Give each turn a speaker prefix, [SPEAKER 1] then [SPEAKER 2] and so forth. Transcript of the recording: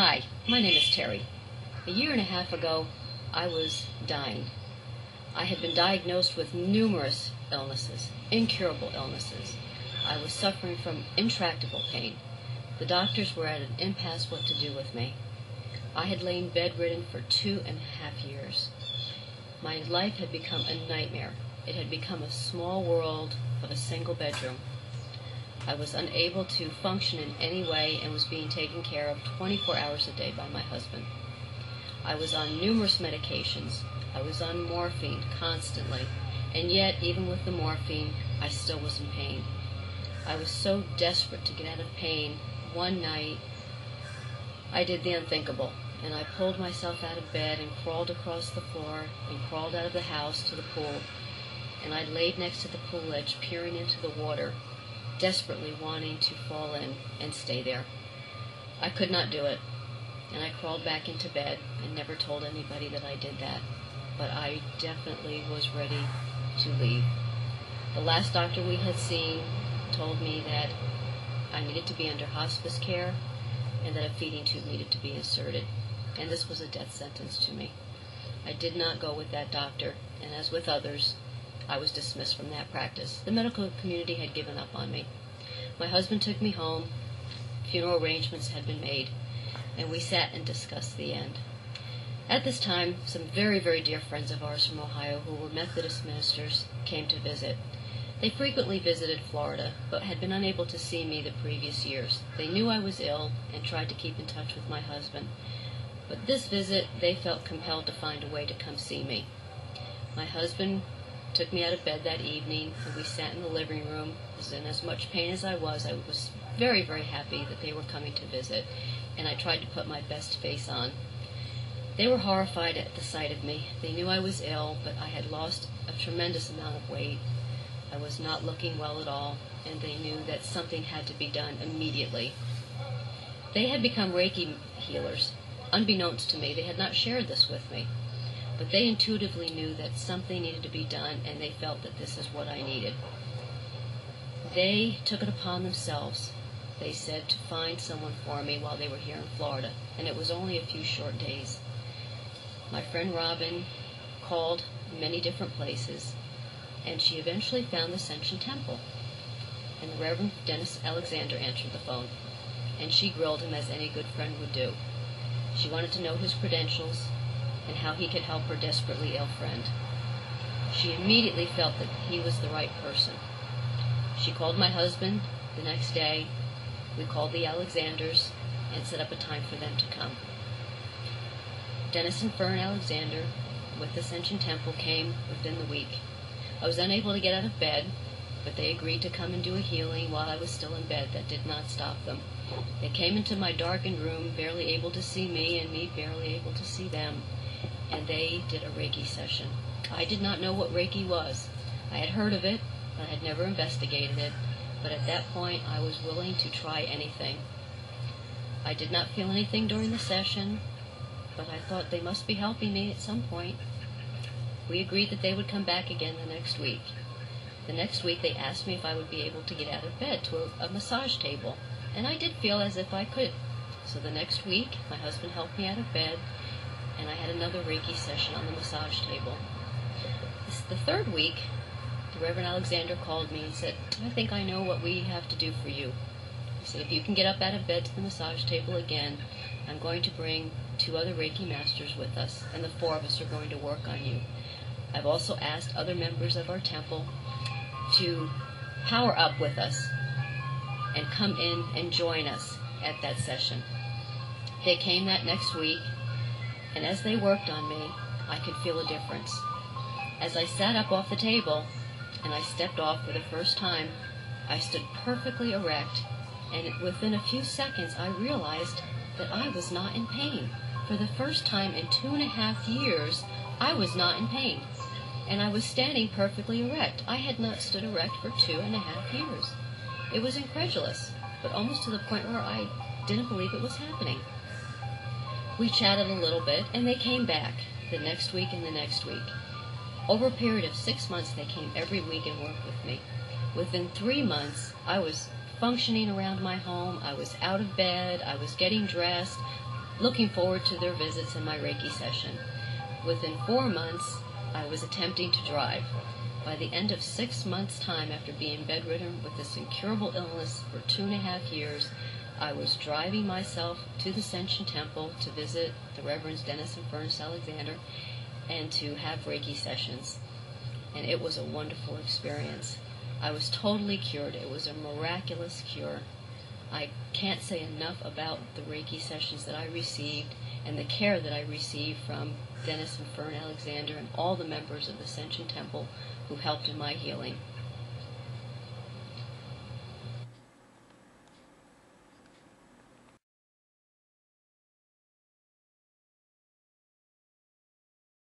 [SPEAKER 1] Hi, my name is Terri. A year and a half ago, I was dying. I had been diagnosed with numerous illnesses, incurable illnesses. I was suffering from intractable pain. The doctors were at an impasse what to do with me. I had lain bedridden for 2.5 years. My life had become a nightmare. It had become a small world of a single bedroom. I was unable to function in any way and was being taken care of 24 hours a day by my husband. I was on numerous medications. I was on morphine constantly, and yet, even with the morphine, I still was in pain. I was so desperate to get out of pain. One night, I did the unthinkable, and I pulled myself out of bed and crawled across the floor and crawled out of the house to the pool, and I laid next to the pool edge, peering into the water, desperately wanting to fall in and stay there. I could not do it, and I crawled back into bed and never told anybody that I did that, but I definitely was ready to leave. The last doctor we had seen told me that I needed to be under hospice care and that a feeding tube needed to be inserted, and this was a death sentence to me. I did not go with that doctor, and as with others, I was dismissed from that practice. The medical community had given up on me. My husband took me home. Funeral arrangements had been made, and we sat and discussed the end. At this time, some very, very dear friends of ours from Ohio who were Methodist ministers came to visit. They frequently visited Florida, but had been unable to see me the previous years. They knew I was ill and tried to keep in touch with my husband. But this visit, they felt compelled to find a way to come see me. My husband took me out of bed that evening, and we sat in the living room. I was in as much pain as I was very, very happy that they were coming to visit, and I tried to put my best face on. They were horrified at the sight of me. They knew I was ill, but I had lost a tremendous amount of weight. I was not looking well at all, and they knew that something had to be done immediately. They had become Reiki healers. Unbeknownst to me, they had not shared this with me. But they intuitively knew that something needed to be done, and they felt that this is what I needed. They took it upon themselves, they said, to find someone for me while they were here in Florida, and it was only a few short days. My friend Robin called many different places, and she eventually found the Ascension Temple, and the Reverend Dennis Alexander answered the phone, and she grilled him as any good friend would do. She wanted to know his credentials, and how he could help her desperately ill friend. She immediately felt that he was the right person. She called my husband the next day. We called the Alexanders and set up a time for them to come. Dennis and Fern Alexander with Ascension Temple came within the week. I was unable to get out of bed, but they agreed to come and do a healing while I was still in bed. That did not stop them. They came into my darkened room, barely able to see me, and me barely able to see them, and they did a Reiki session. I did not know what Reiki was. I had heard of it, but I had never investigated it, but at that point I was willing to try anything. I did not feel anything during the session, but I thought they must be helping me at some point. We agreed that they would come back again the next week. The next week they asked me if I would be able to get out of bed to a massage table, and I did feel as if I could. So the next week my husband helped me out of bed, and I had another Reiki session on the massage table. The third week, the Reverend Alexander called me and said, "I think I know what we have to do for you." He said, "If you can get up out of bed to the massage table again, I'm going to bring 2 other Reiki masters with us, and the 4 of us are going to work on you. I've also asked other members of our temple to power up with us and come in and join us at that session." They came that next week, and as they worked on me, I could feel a difference. As I sat up off the table and I stepped off for the first time, I stood perfectly erect, and within a few seconds I realized that I was not in pain. For the first time in 2.5 years, I was not in pain, and I was standing perfectly erect. I had not stood erect for 2.5 years. It was incredulous, but almost to the point where I didn't believe it was happening. We chatted a little bit, and they came back the next week and the next week. Over a period of 6 months, they came every week and worked with me. Within 3 months, I was functioning around my home. I was out of bed. I was getting dressed. looking forward to their visits and my Reiki session. Within 4 months, I was attempting to drive. By the end of 6 months' time, after being bedridden with this incurable illness for 2.5 years, I was driving myself to the Ascension Temple to visit the Reverends Dennis and Furnace Alexander and to have Reiki sessions. And it was a wonderful experience. I was totally cured. It was a miraculous cure. I can't say enough about the Reiki sessions that I received and the care that I received from Dennis and Fern Alexander and all the members of the Ascension Temple who helped in my healing.